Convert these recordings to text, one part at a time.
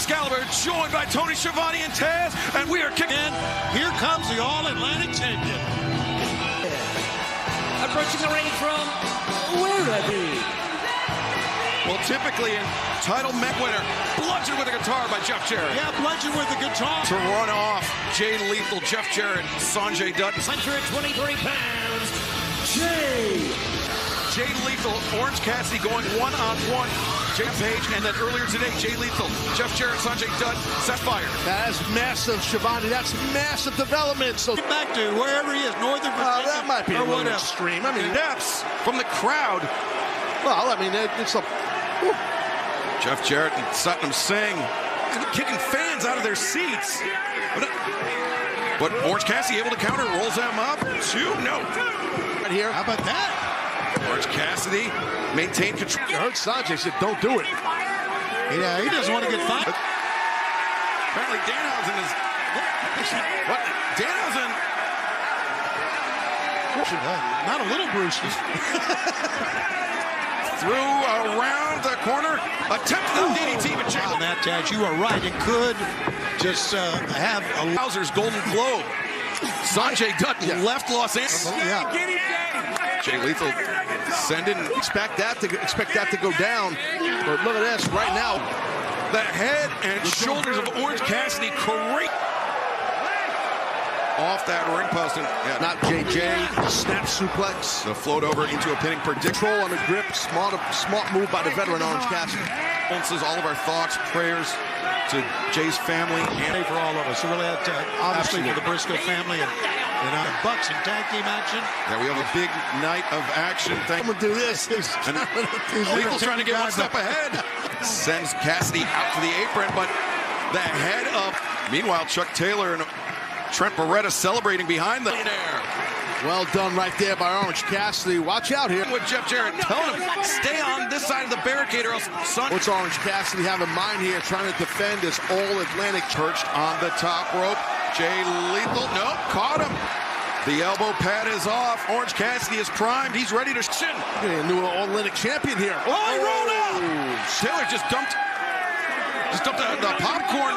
Excalibur, joined by Tony Schiavone and Taz, and we are kicking in. Here comes the All-Atlantic champion. Approaching the ring from wherever. Well, typically a title met winner, bludgeoned with a guitar by Jeff Jarrett. Yeah, bludgeoned with a guitar. To run off Jay Lethal, Jeff Jarrett, Sanjay Dutt. 123 pounds, Jay Lethal, Orange Cassidy going one-on-one. Jay Page, and then earlier today, Jay Lethal, Jeff Jarrett, Sanjay Dutt, set fire. That's massive, Schiavone. That's massive development. So get back to wherever he is, Northern Virginia. That might be a little extreme. I mean, depths from the crowd. Well, I mean, it's a... Whew. Jeff Jarrett and Satnam Singh kicking fans out of their seats. But Orange Cassidy able to counter, rolls them up. 2-0. Right here. How about that? Orange Cassidy maintained control. You heard Sanjay said, don't do it. Yeah, he doesn't want to get fined. Apparently Danhausen is... What? Danhausen... Not a little Brucey. Through around the corner. Attempted the DDT, but Jay... That, Taz, you are right. It could just have a... Bowser's Golden Globe. Sanjay Dutt left Los Angeles. Jay Lethal sending. Expect that to go down. But look at this right now. The head and shoulders of Orange Cassidy off that ring post. And, not JJ. Snap suplex. The float over into a pinning prediction. Control on the grip. Smart move by the veteran Orange Cassidy. All of our thoughts, prayers to Jay's family and for all of us. So really, obviously for the Briscoe family and Bucks and tag team action. Yeah, we have a big night of action. I'm gonna do this. Lethal's trying to get one step ahead. Sends Cassidy out to the apron, but the head up. Meanwhile, Chuck Taylor and Trent Beretta celebrating behind the air. Well done right there by Orange Cassidy. Watch out here. With Jeff Jarrett telling him, stay on this side of the barricade or else... What's Orange Cassidy have in mind here, trying to defend this All-Atlantic? Perched on the top rope. Jay Lethal, nope, caught him. The elbow pad is off. Orange Cassidy is primed. He's ready to shin. A new All-Atlantic champion here. Oh, he rolled out! Taylor just dumped the popcorn.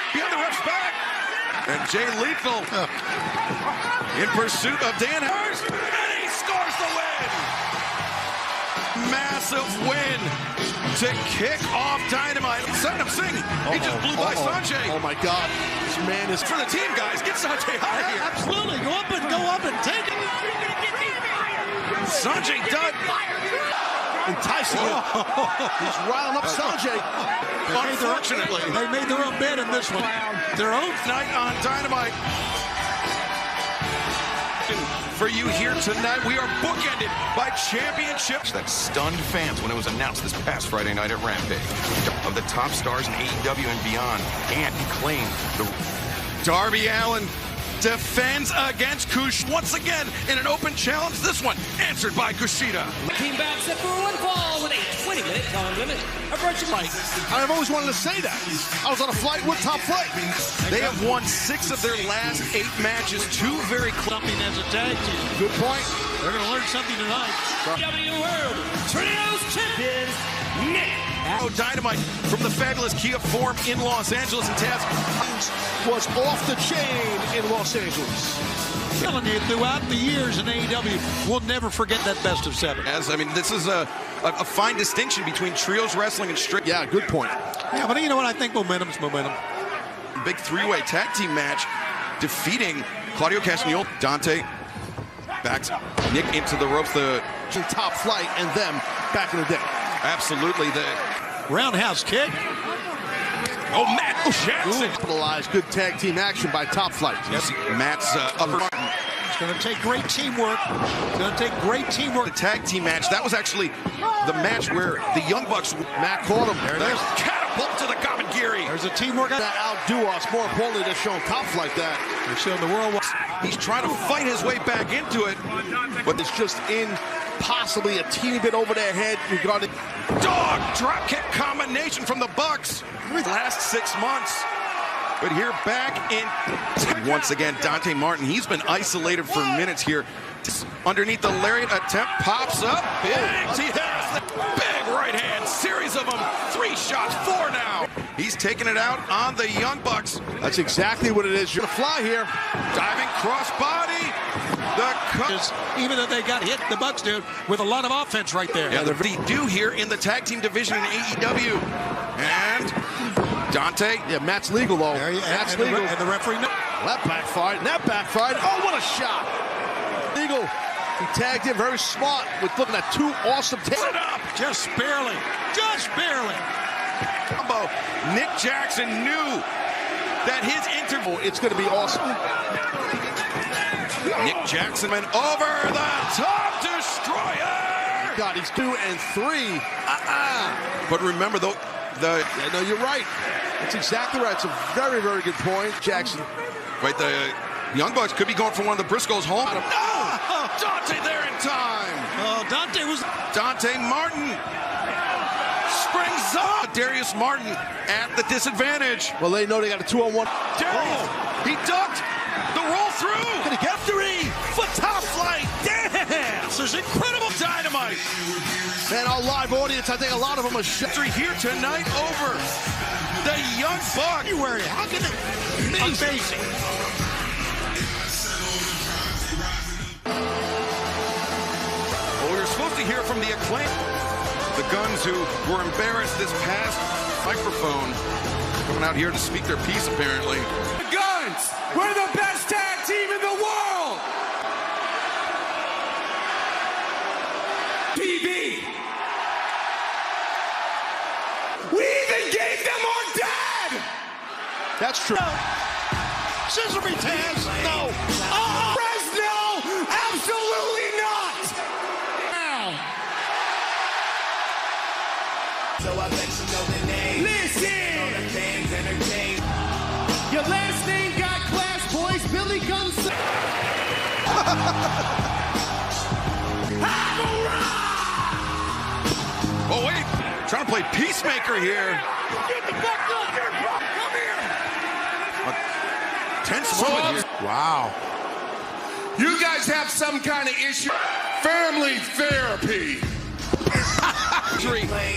Behind the ref's back. And Jay Lethal in pursuit of Danhausen, and he scores the win! Massive win to kick off Dynamite. Satnam Singh, he just blew by Sanjay. Oh my God, this man is... For the team, guys, get Sanjay out of here. Absolutely, go up and take it. Sanjay Dutt. Enticing him. He's riling up Sanjay. Unfortunately, they made their own bed in this one. Their own night on Dynamite. For you here tonight, we are bookended by championships that stunned fans when it was announced this past Friday night at Rampage. Of the top stars in AEW and beyond, and he claimed the Darby Allin defends against Kush once again in an open challenge. This one answered by Kushida. Team back set for one fall with a 20-minute time limit. Approaching Mike. I've always wanted to say that. I was on a flight with Top Flight. They have won 6 of their last 8 matches. 2 very close. Something as a tag team. Good point. They're going to learn something tonight. W World Trios Champions Nick. Dynamite from the fabulous Kia Forum in Los Angeles, and Taz was off the chain in Los Angeles. Telling you, throughout the years in AEW, we'll never forget that best of 7. As I mean, this is a fine distinction between trios wrestling and straight. Yeah, good point. Yeah, but you know what? I think momentum's momentum. Big 3-way tag team match, defeating Claudio Castagnoli, Dante backs Nick into the ropes. The Top Flight and them back in the day. Absolutely, the roundhouse kick. Oh, Matt Jackson. Capitalized good tag team action by Top Flight. Yes, Matt's upper. It's going to take great teamwork. It's going to take great teamwork. The tag team match, that was actually the match where the Young Bucks... Matt caught him. There it is. Catapult to the Gamagiri. There's a teamwork. That outdo us. More importantly, they're showing Top Flight that. They're showing the world. He's trying to fight his way back into it. But it's just in possibly a teeny bit over their head regarding... Dog drop kick combination from the Bucks. Last 6 months. But here back in... Once again, Dante Martin, he's been isolated for minutes here. Underneath the lariat attempt, pops up. Big T. Harris, big right hand, series of them. 3 shots, 4 now. He's taking it out on the Young Bucks. That's exactly what it is. You're gonna fly here. Diving crossbody. Even though they got hit, the Bucks do, with a lot of offense right there. Yeah, they do here in the tag team division in AEW. And Dante. Yeah, Matt's legal though. Matt's legal. And the referee. That backfired. And that backfired. Oh, what a shot. Legal. He tagged him very smart with looking at 2 awesome tags. Just barely. Just barely. Combo. Nick Jackson knew that his interview. It's going to be awesome. Nick Jackson went over the top destroyer. God, he's 2 and 3. But remember though, yeah, no, you're right. That's exactly right. It's a very, very good point, Jackson. Right, the Young Bucks could be going for one of the Briscoes home. No! Dante there in time. Oh, Dante Martin springs up. Darius Martin at the disadvantage. Well, they know they got a 2-on-1. Darius, he ducked the roll through. Gonna get 3 for top flight. Damn! This is incredible dynamite. Man, our live audience, I think a lot of them are here tonight over the Young Bucks. How can it? Amazing. Well, we were supposed to hear from the Acclaim. The Guns, who were embarrassed this past microphone, coming out here to speak their piece, apparently. The Guns, we're the best tag team in the world. PB. We even gave them our dad. That's true. Scissor me, Taz. No. Fresno, absolutely not. So I bet you know the name. Listen. Your last name got class, boys. Billy Guns. Oh, wait. Trying to play peacemaker here. Get the fuck up here, bro. Come here. Tense moment here. Wow. You guys have some kind of issue. Family therapy.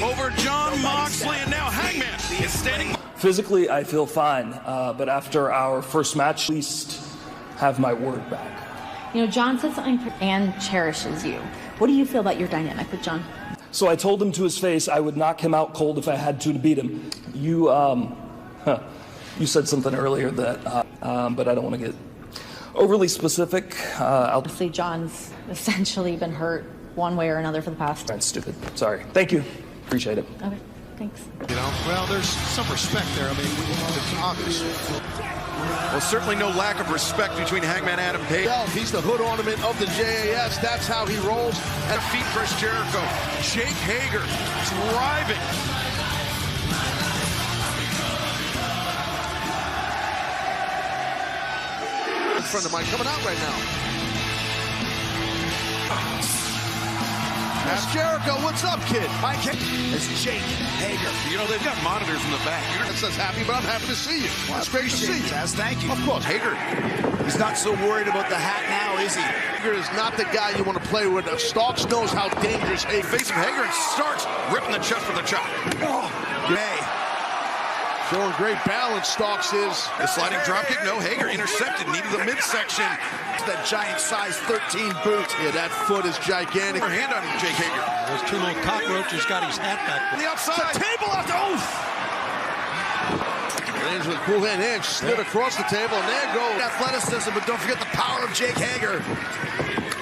Over John Moxley, and now Hangman is standing. Physically, I feel fine, but after our first match, at least have my word back. You know, John said something and cherishes you. What do you feel about your dynamic with John? So I told him to his face I would knock him out cold if I had to beat him. You said something earlier that, but I don't want to get overly specific. Obviously, John's essentially been hurt one way or another for the past. That's stupid. Sorry. Thank you. Appreciate it. Okay, thanks. You know, well, there's some respect there. I mean, it's obvious. Well, certainly no lack of respect between Hangman Adam Page. He's the hood ornament of the JAS. That's how he rolls. And feet Chris Jericho. Jake Hager driving. In front of mine coming out right now. That's Jericho. What's up, kid? Hi, kid. It's Jake Hager. You know, they've got monitors in the back. That says happy, but I'm happy to see you. Well, it's great to see you. Taz, thank you. Of course. Hager. He's not so worried about the hat now, is he? Hager is not the guy you want to play with. Starks knows how dangerous Hager is. Facing Hager and Starks ripping the chest with a chop. Oh, hey. Showing great balance, Starks is. The sliding dropkick, no. Hager intercepted, needed the midsection. That giant size 13 boot. Yeah, that foot is gigantic. Her hand on Jake Hager. Those 2 little cockroaches got his hat back. On the outside. The table out there. Oof. Reigns with a cool hand edge slid across the table, and there goes. Athleticism, but don't forget the power of Jake Hager.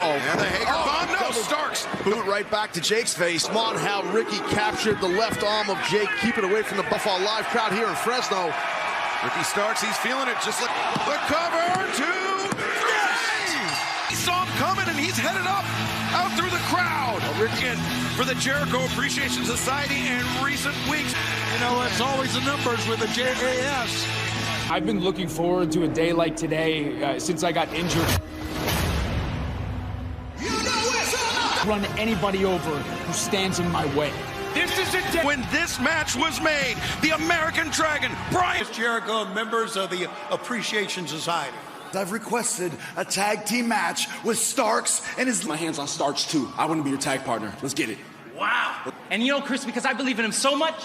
Oh, and the Hager bomb. No, Starks. Boot right back to Jake's face. Smart how Ricky captured the left arm of Jake, keep it away from the Buffalo Live crowd here in Fresno. Ricky Starks, he's feeling it. Just like the cover, 2, 3. He saw him coming, and he's headed up out through the crowd. Ricky for the Jericho Appreciation Society in recent weeks. You know, it's always the numbers with the JAS. I've been looking forward to a day like today since I got injured. You know it's Run anybody over who stands in my way. This is a day when this match was made. The American Dragon, Brian Jericho, and members of the Appreciation Society. I've requested a tag team match with Starks and his... My hands on Starks too. I want to be your tag partner. Let's get it. wow. And you know, Chris, because I believe in him so much.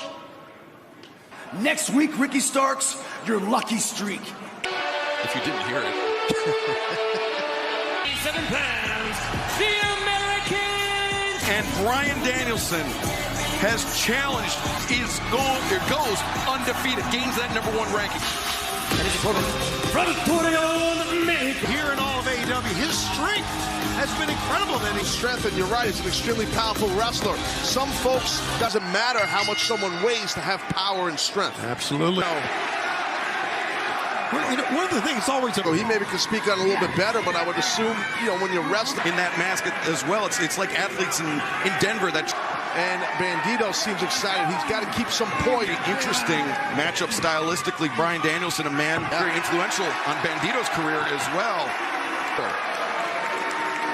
Next week, Ricky Starks, your lucky streak. If you didn't hear it. 7 pounds, the American. And Bryan Danielson has challenged, goes undefeated, gains that #1 ranking. And his opponent, from Torreon, Mexico. Here in all of AEW, his strength has been incredible. And his strength, and you're right, he's an extremely powerful wrestler. Some folks, doesn't matter how much someone weighs to have power and strength. Absolutely. One of the things always... So he maybe could speak on it a little bit better, but I would assume, when you're wrestling... In that mask as well, it's like athletes in Denver that... And Bandito seems excited. He's got to keep some poise. Interesting matchup stylistically. Bryan Danielson, a man very influential on Bandito's career as well.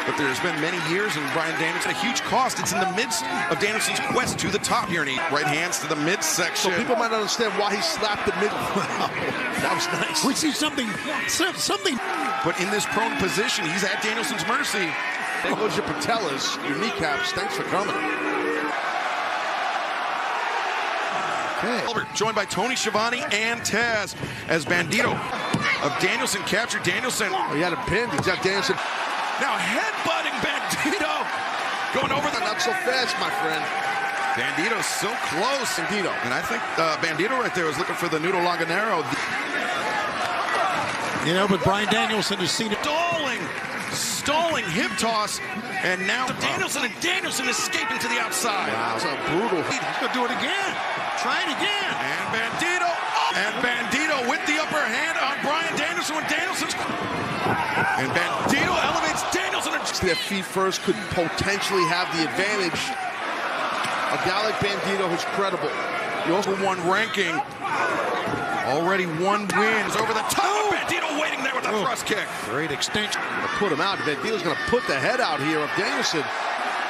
But there's been many years, and Bryan Danielson, a huge cost. It's in the midst of Danielson's quest to the top here, and he right hands to the midsection. So people might understand why he slapped the middle. Wow, that was nice. We see something. But in this prone position, he's at Danielson's mercy. There goes your patellas, your kneecaps. Thanks for coming. Okay. Joined by Tony Schiavone and Taz as Bandito of Danielson captured Danielson. Oh, he had him pinned. He's got Danielson. Now headbutting Bandito. Going over the... Not so fast, my friend. Bandito's so close. Bandito. And I think Bandito right there was looking for the Nudo Laganero. But Bryan Danielson has seen it. Stalling hip toss. And now Danielson escaping to the outside. Wow, that's brutal. He's going to do it again. Try it again. And Bandito. And Bandito with the upper hand on Bryan Danielson when Danielson's... And Bandito elevates Danielson. Their feet first could potentially have the advantage. A guy like Bandito who's credible. He also won ranking. Already 1 wins over the top. Oh. Bandito waiting there with a thrust kick. Great extension. To put him out. Bandito's going to put the head out here of Danielson.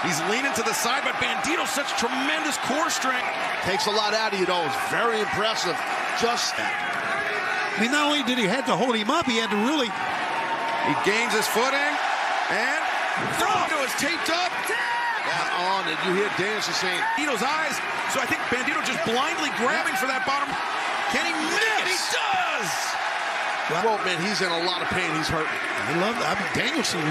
He's leaning to the side, but Bandito's such tremendous core strength. Takes a lot out of you, though. It's very impressive. Not only did he have to hold him up, he had to really... He gains his footing, and Bandito is taped up. On, and you hear Danielson saying... Bandito's eyes, so I think Bandito just blindly grabbing for that bottom. Can he miss? He does! Well, man, he's in a lot of pain. He's hurt. I love that. Danielson...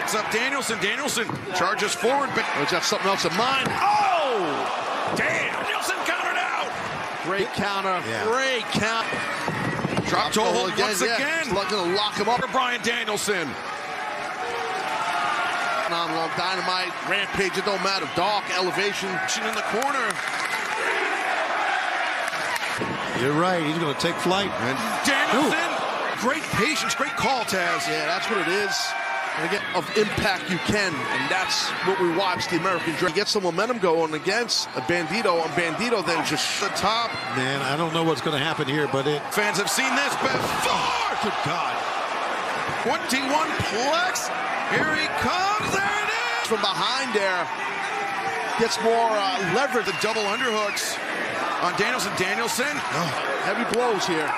It's up Danielson. Danielson charges forward, but... He's got something else in mind. Oh! Danielson countered out! Great counter. Yeah. Great count. Drop toe hold once again. He's looking to lock him up. For Bryan Danielson. Phenomenal Dynamite. Rampage, it don't matter. Dark elevation. In the corner. You're right. He's going to take flight. And Danielson. Great patience. Great call, Taz. Yeah, that's what it is. And again, of impact you can, and that's what we watched the American Dragon get some momentum going against a Bandito, and Bandito then just the top. Man, I don't know what's going to happen here, but fans have seen this before. Good God. 21 plex. Here he comes. There it is. From behind there, gets more leverage. The double underhooks on Danielson. Heavy blows here.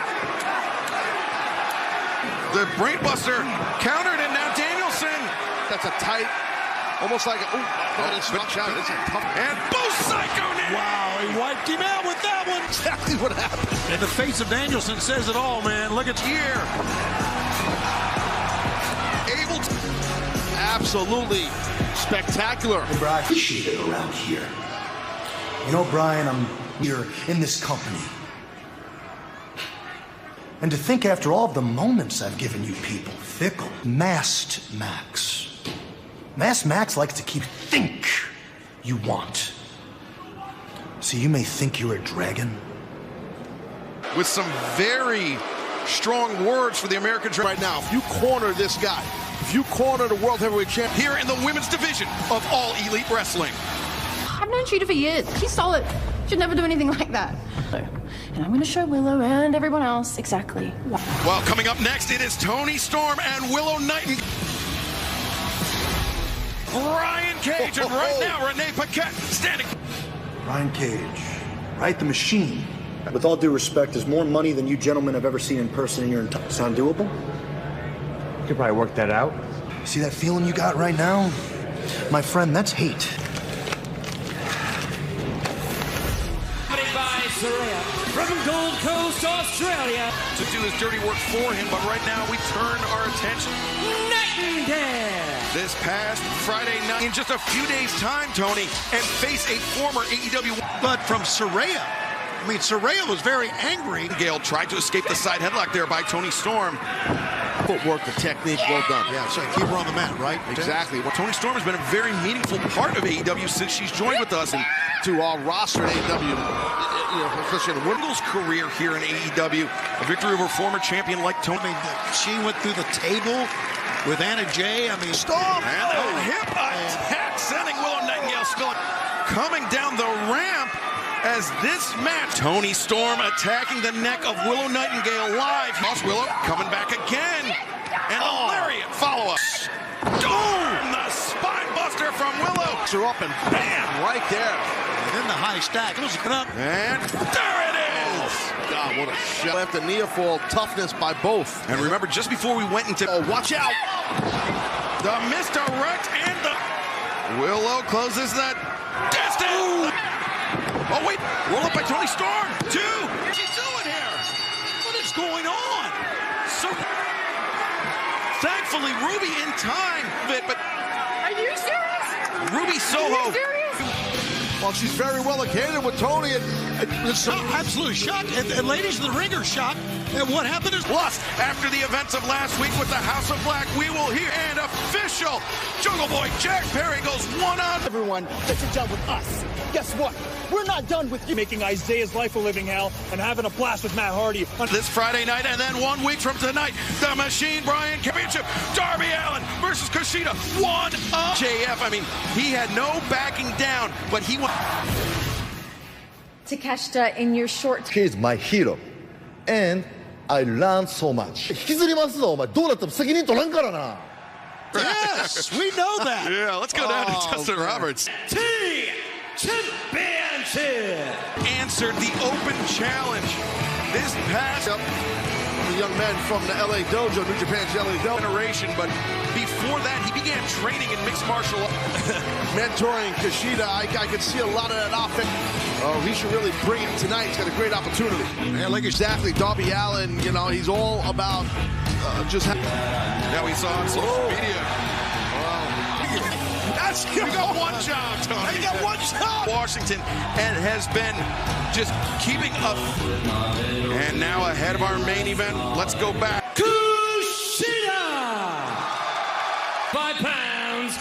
The brainbuster countered, and now Danielson. That's a tight, almost like a, it's a tough. And both Psycho now. Wow, he wiped him out with that one. Exactly what happened. And the face of Danielson says it all, man. Look at here. Able to. Absolutely spectacular. I appreciate it around here. Brian, I'm here in this company. And to think after all of the moments I've given you people, fickle, masked Max. Masked Max likes to think you want. So you may think you're a dragon. With some very strong words for the American Dragon. Right now, if you corner this guy, if you corner the World Heavyweight Champion. Here in the women's division of All Elite Wrestling. I've known Cheetah for years. He's solid. Should never do anything like that. And I'm going to show Willow and everyone else exactly why. Well, coming up next, it is Tony Storm and Willow Nightingale. Brian Cage, and right now, Renee Paquette standing. Brian Cage, right? The Machine. With all due respect, there's more money than you gentlemen have ever seen in person in your entire... Sound doable? You could probably work that out. See that feeling you got right now? My friend, that's hate. By Saraya from Gold Coast, Australia. To do his dirty work for him, but right now we turn our attention. Nightingale. This past Friday night, in just a few days' time, Tony, and face a former AEW. But from Saraya, I mean, Saraya was very angry. Gale tried to escape the side headlock there by Tony Storm. Footwork, the technique, well done. Yeah, so keep her on the mat, right? Exactly. Well, Tony Storm has been a very meaningful part of AEW since she's joined with us. And to our roster in AEW, especially in Windle's career here in AEW, a victory over former champion like Tony. I mean, she went through the table with Anna Jay. I mean, Storm and a hip attack, sending Willow Nightingale spilling, coming down the ramp. As this match, Tony Storm attacking the neck of Willow Nightingale live. Lost Willow coming back again. And a lariat follow-up. Boom! The spine buster from Willow. Her up and bam, right there. And then the high stack. And there it is. Oh, God, what a shot. After near fall, toughness by both. And remember, just before we went into... Oh, watch out. The misdirect and the... Willow closes that distance. Oh, wait. Roll up by Tony Storm. 2. What's he doing here? What is going on? So, thankfully, Ruby in time. But Are you serious? Ruby Soho. Are you serious? Well, she's very well acquainted with Tony. Absolutely shocked. And ladies in the ring are shocked. And what happened is... Plus, after the events of last week with the House of Black, we will hear an official Jungle Boy Jack Perry goes one-on. Everyone that you're done with us. Guess what? We're not done with you making Isaiah's life a living hell and having a blast with Matt Hardy. This Friday night, and then 1 week from tonight, the Machine Brian Championship, Darby Allin versus Kushida, one of JF. I mean, he had no backing down, but he won. Takeshita, in your short... He's my hero, and I learned so much. 引きずりますぞ、お前。どうなっても責任取らんからな。 Yes, we know that. Yeah, let's go down to Justin Roberts. Championship. Answered the open challenge. This past the young man from the LA Dojo, New Japan's LA Dojo generation, but before that, he began training in mixed martial arts. Mentoring Kushida, I could see a lot of that offense. He should really bring it tonight. He's got a great opportunity. Yeah, like exactly, Darby Allin, you know, he's all about just... Now we saw on social media. You got one job, Tony. You got one job. Washington, and has been just keeping up. And now ahead of our main event, let's go back. Kushida. 5 pounds.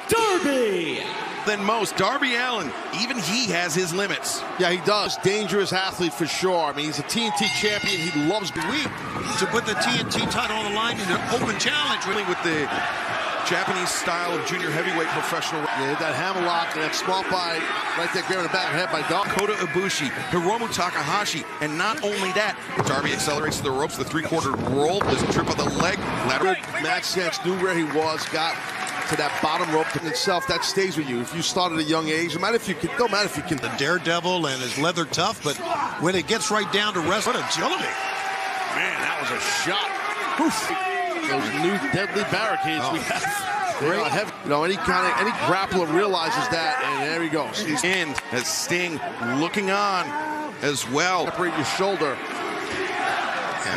Darby. Than most, Darby Allin, even he has his limits. Yeah, he does. Dangerous athlete for sure. I mean, he's a TNT champion. He loves the week to put the TNT title on the line in an open challenge. Really with the Japanese style of junior heavyweight professional. Yeah, that hammerlock and that small bite right there, grabbing the back of the head by Darby. Kota Ibushi, Hiromu Takahashi, and not only that, Darby accelerates to the ropes, the 3/4 roll, this trip of the leg. Max Sense knew where he was, got to that bottom rope in itself. That stays with you. If you start at a young age, no matter if you can, don't matter if you can. The daredevil and his leather tough, but when it gets right down to wrestling, what agility. Man, that was a shot. Oof. Those new deadly barricades we have. Heavy. You know, any grappler realizes that, and there he goes. He's in as Sting looking on as well. Separate your shoulder.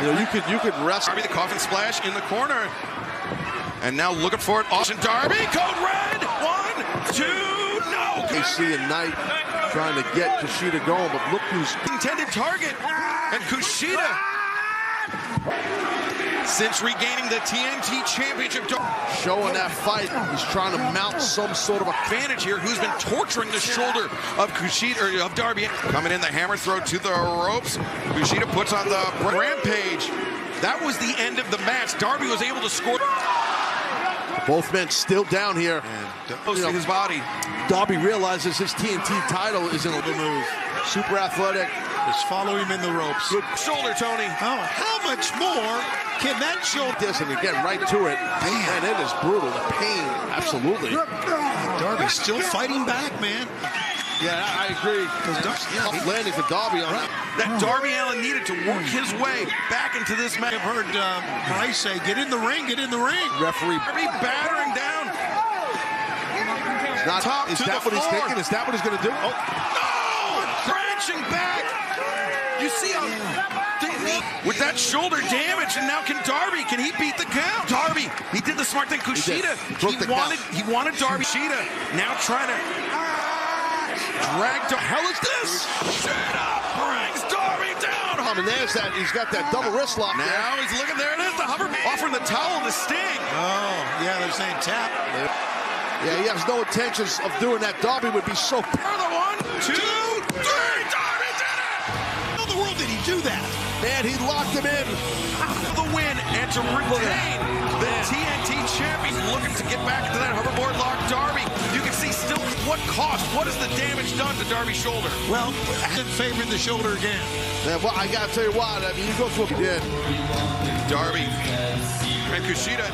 You know, you could wrestle. Darby, the coffin splash in the corner, and now looking for it. Austin Darby, code red. 1, 2, no. AC and Knight trying to get Kushida going, but look who's intended target, and Kushida. Since regaining the TNT Championship, showing that fight, he's trying to mount some sort of advantage here. Who's been torturing the shoulder of Kushida, or of Darby? Coming in, the hammer throw to the ropes. Kushida puts on the rampage. That was the end of the match. Darby was able to score. Both men still down here. Close to his body. Darby realizes his TNT title is in a move. Super athletic, Just follow him in the ropes. Good shoulder, Tony. Oh, how much more can that shoulder? And again, right to it. Man, it is brutal. The pain, absolutely. Darby's still fighting back, man. Yeah, I agree. Tough landing for Darby on that. That Darby Allin needed to work his way back into this match. I've heard Bryce say, get in the ring, get in the ring. Referee battering down. Not, top is to that the what he's floor. thinking? Is that what he's going to do? Oh. No! Crashing back. You see how with that shoulder damage, and now can he beat the count? Darby, he did the smart thing. Kushida, he wanted Darby. Kushida now trying to drag. The hell is this? Kushida brings Darby down. And there's that. He's got that double wrist lock. Now he's looking. There it is. The hover offering the towel to Sting. Oh, yeah, they're saying tap. Yeah, he has no intentions of doing that. Darby would be so. Further 1, 2, 3. Darby did it. How in the world did he do that? Man, he locked him in. For the win and to retain the TNT champion. Looking to get back into that hoverboard lock. Darby, you can see still what cost. What has the damage done to Darby's shoulder? Well, in favor of the shoulder again. Yeah, well, I got to tell you what. I mean, you go to what he did. Darby and Kushida.